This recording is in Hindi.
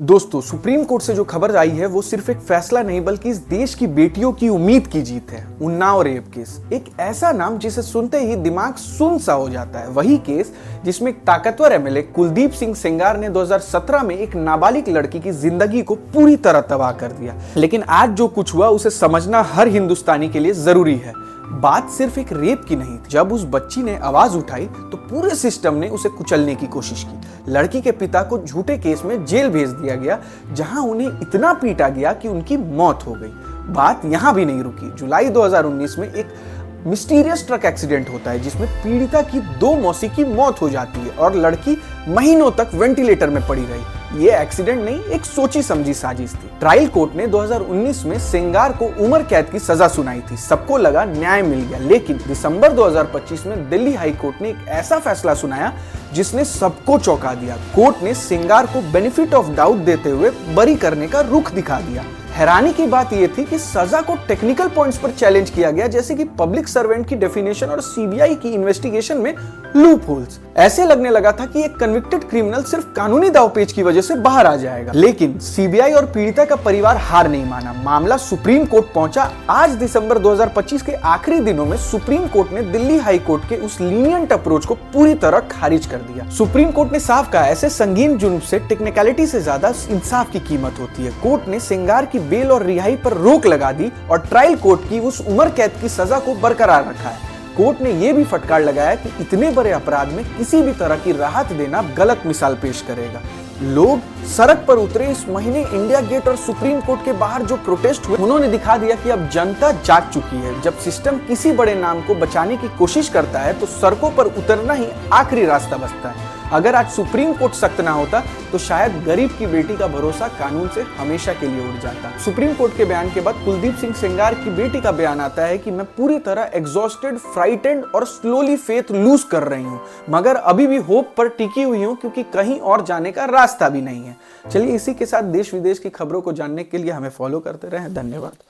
दोस्तों, सुप्रीम कोर्ट से जो खबर आई है वो सिर्फ एक फैसला नहीं बल्कि इस देश की बेटियों की उम्मीद की जीत है। उन्नाव रेप केस, एक ऐसा नाम जिसे सुनते ही दिमाग सुन्न सा हो जाता है। वही केस जिसमें एक ताकतवर एमएलए कुलदीप सिंह सेंगार ने 2017 में एक नाबालिग लड़की की जिंदगी को पूरी तरह तबाह कर दिया। लेकिन आज जो कुछ हुआ उसे समझना हर हिंदुस्तानी के लिए जरूरी है। बात सिर्फ एक रेप की नहीं थी। जब उस बच्ची ने आवाज उठाई तो पूरे सिस्टम ने उसे कुचलने की कोशिश की। लड़की के पिता को झूठे केस में जेल भेज दिया गया, जहां उन्हें इतना पीटा गया कि उनकी मौत हो गई। बात यहां भी नहीं रुकी। जुलाई 2019 में एक मिस्टीरियस ट्रक एक्सीडेंट होता है जिसमें पीड़िता की 2 मौसी की मौत हो जाती है और लड़की महीनों तक वेंटिलेटर में पड़ी रही। ये एक्सीडेंट नहीं, एक सोची समझी साजिश थी। ट्रायल कोर्ट ने 2019 में सेंगार को उम्र कैद की सजा सुनाई थी। सबको लगा न्याय मिल गया, लेकिन दिसंबर 2025 में दिल्ली हाई कोर्ट ने एक ऐसा फैसला सुनाया जिसने सबको चौंका दिया। कोर्ट ने सेंगार को बेनिफिट ऑफ डाउट देते हुए बरी करने का रुख दिखा दिया। हैरानी की बात यह थी कि सजा को टेक्निकल पॉइंट्स पर चैलेंज किया गया, जैसे कि पब्लिक सर्वेंट की डेफिनेशन और सीबीआई की इन्वेस्टिगेशन में लूप होल्स। ऐसे लगने लगा था कि एक कन्विक्टेड क्रिमिनल सिर्फ कानूनी दांवपेच की वजह से बाहर आ जाएगा। लेकिन सीबीआई और पीड़िता का परिवार हार नहीं माना। मामला सुप्रीम कोर्ट पहुंचा। आज दिसंबर 2025 के आखिरी दिनों में सुप्रीम कोर्ट ने दिल्ली हाई कोर्ट के उस लीनियंट अप्रोच को पूरी तरह खारिज कर दिया। सुप्रीम कोर्ट ने साफ कहा, ऐसे संगीन जुर्म से टेक्निकलिटी से ज्यादा इंसाफ की कीमत होती है। कोर्ट ने सेंगार की बेल और रिहाई पर रोक लगा दी और ट्रायल कोर्ट की उस उम्र कैद की सजा को बरकरार रखा है। कोर्ट ने यह भी फटकार लगाया कि इतने बड़े अपराध में किसी भी तरह की राहत देना गलत मिसाल पेश करेगा। लोग सड़क पर उतरे। इस महीने इंडिया गेट और सुप्रीम कोर्ट के बाहर जो प्रोटेस्ट हुए, उन्होंने दिखा दिया कि अब जनता जाग चुकी है। जब सिस्टम किसी बड़े नाम को बचाने की कोशिश करता है तो सड़कों पर उतरना ही आखिरी रास्ता बचता है। अगर आज सुप्रीम कोर्ट सख्त ना होता तो शायद गरीब की बेटी का भरोसा कानून से हमेशा के लिए उड़ जाता। सुप्रीम कोर्ट के बयान के बाद कुलदीप सिंह सेंगार की बेटी का बयान आता है कि मैं पूरी तरह एग्जॉस्टेड, फ्राइटेंड और स्लोली फेथ लूज कर रही हूँ, मगर अभी भी होप पर टिकी हुई हूँ क्योंकि कहीं और जाने का रास्ता भी नहीं है। चलिए, इसी के साथ देश विदेश की खबरों को जानने के लिए हमें फॉलो करते रहें। धन्यवाद।